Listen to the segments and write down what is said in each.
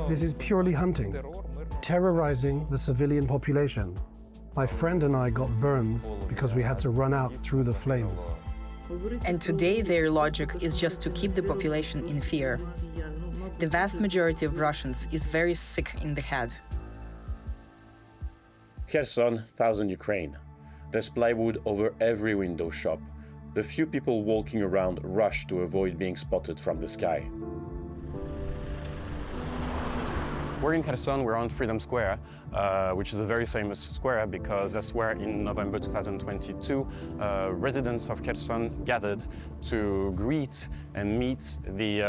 This is purely hunting, terrorizing the civilian population. My friend and I got burns because we had to run out through the flames. And today their logic is just to keep the population in fear. The vast majority of Russians is very sick in the head. Kherson, southern Ukraine. There's plywood over every window shop. The few people walking around rush to avoid being spotted from the sky. We're in Kherson, we're on Freedom Square, which is a very famous square because that's where in November 2022 residents of Kherson gathered to greet and meet the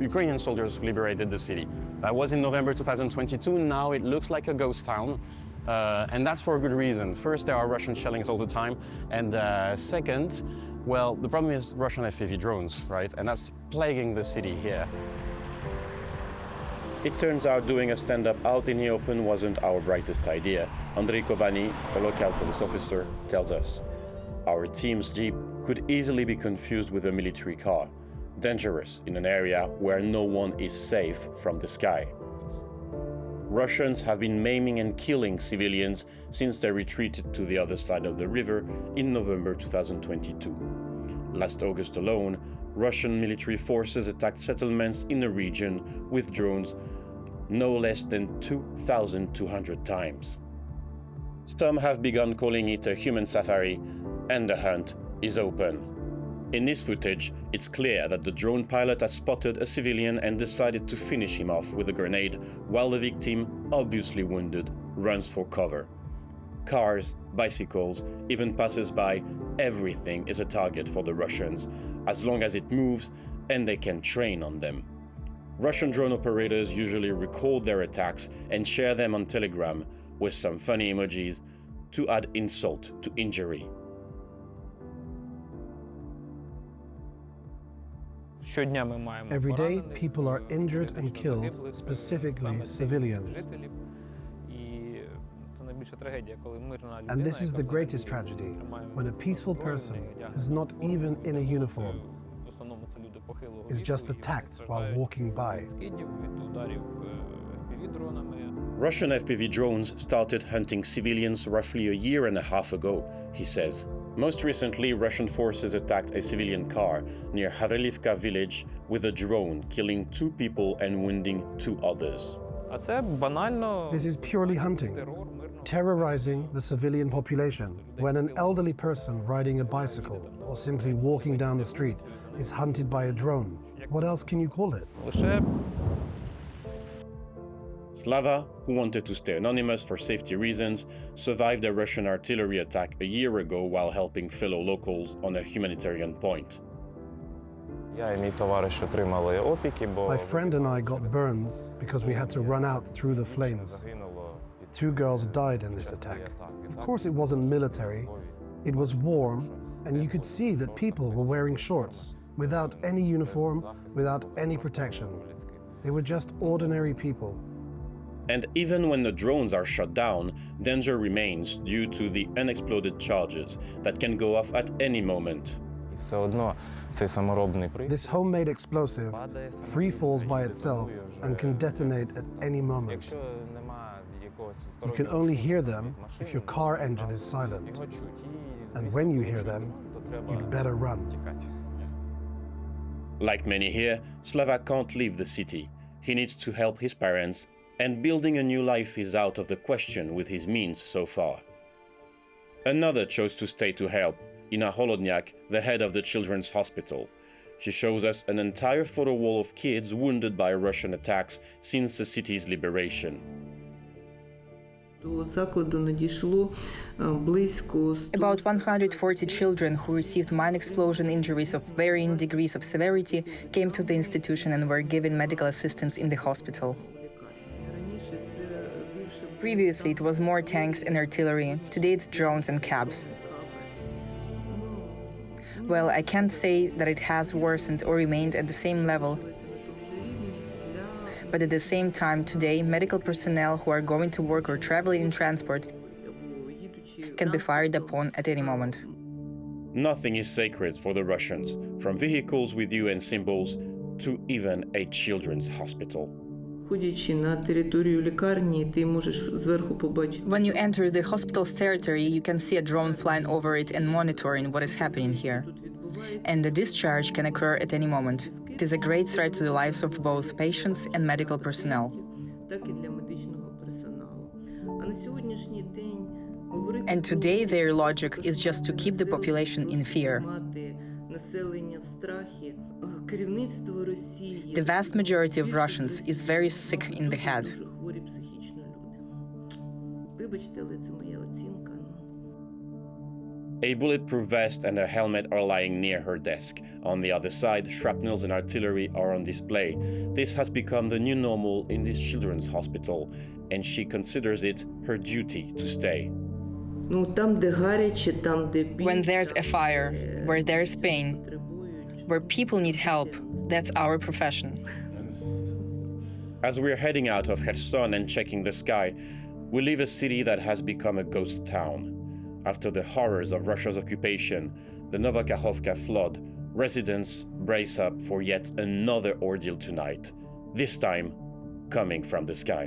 Ukrainian soldiers who liberated the city. That was in November 2022, now it looks like a ghost town. And that's for a good reason. First, there are Russian shellings all the time, and second, well, the problem is Russian FPV drones, right? And that's plaguing the city here. It turns out doing a stand-up out in the open wasn't our brightest idea. Andrei Kovani, a local police officer, tells us. Our team's jeep could easily be confused with a military car, dangerous in an area where no one is safe from the sky. Russians have been maiming and killing civilians since they retreated to the other side of the river in November 2022. Last August alone, Russian military forces attacked settlements in the region with drones no less than 2,200 times. Some have begun calling it a human safari, and the hunt is open. In this footage, it's clear that the drone pilot has spotted a civilian and decided to finish him off with a grenade, while the victim, obviously wounded, runs for cover. Cars, bicycles, even passers-by, everything is a target for the Russians, as long as it moves and they can train on them. Russian drone operators usually record their attacks and share them on Telegram with some funny emojis to add insult to injury. Every day, people are injured and killed, specifically civilians. And this is the greatest tragedy, when a peaceful person who's not even in a uniform is just attacked while walking by. Russian FPV drones started hunting civilians roughly a year and a half ago, he says. Most recently, Russian forces attacked a civilian car near Harelivka village with a drone, killing 2 people and wounding 2 others. This is purely hunting, terrorizing the civilian population. When an elderly person riding a bicycle or simply walking down the street is hunted by a drone, what else can you call it? Slava, who wanted to stay anonymous for safety reasons, survived a Russian artillery attack a year ago while helping fellow locals on a humanitarian point. My friend and I got burns because we had to run out through the flames. 2 girls died in this attack. Of course, it wasn't military. It was warm, and you could see that people were wearing shorts, without any uniform, without any protection. They were just ordinary people. And even when the drones are shut down, danger remains due to the unexploded charges that can go off at any moment. This homemade explosive free falls by itself and can detonate at any moment. You can only hear them if your car engine is silent. And when you hear them, you'd better run. Like many here, Slava can't leave the city. He needs to help his parents, and building a new life is out of the question with his means so far. Another chose to stay to help, Ina Holodniak, the head of the children's hospital. She shows us an entire photo wall of kids wounded by Russian attacks since the city's liberation. About 140 children who received mine explosion injuries of varying degrees of severity came to the institution and were given medical assistance in the hospital. Previously, it was more tanks and artillery. Today, it's drones and cabs. Well, I can't say that it has worsened or remained at the same level. But at the same time, today, medical personnel who are going to work or traveling in transport can be fired upon at any moment. Nothing is sacred for the Russians, from vehicles with UN symbols to even a children's hospital. Ходячи на територію лікарні, ти можеш зверху побачити. When you enter the hospital's territory, you can see a drone flying over it and monitoring what is happening here. And the discharge can occur at any moment. It is a great threat to the lives of both patients and medical personnel. Так і для медичного персоналу. А на сьогоднішній день говорити And today their logic is just to keep the population in fear. мати населення в страхі. Керівництво Росії. The vast majority of Russians is very sick in the head. Дуже хворі психічно люди. Вибачте, але це моя оцінка. A bulletproof vest and a helmet are lying near her desk. On the other side, shrapnels and artillery are on display. This has become the new normal in this children's hospital, and she considers it her duty to stay. Ну, там, де гаряче, там, де біль, When there's a там, fire, де where there's pain, потребують. where people need help, that's our profession. As we're heading out of Kherson and checking the sky, we leave a city that has become a ghost town. After the horrors of Russia's occupation, the Novakhovka flood, residents brace up for yet another ordeal tonight, this time coming from the sky.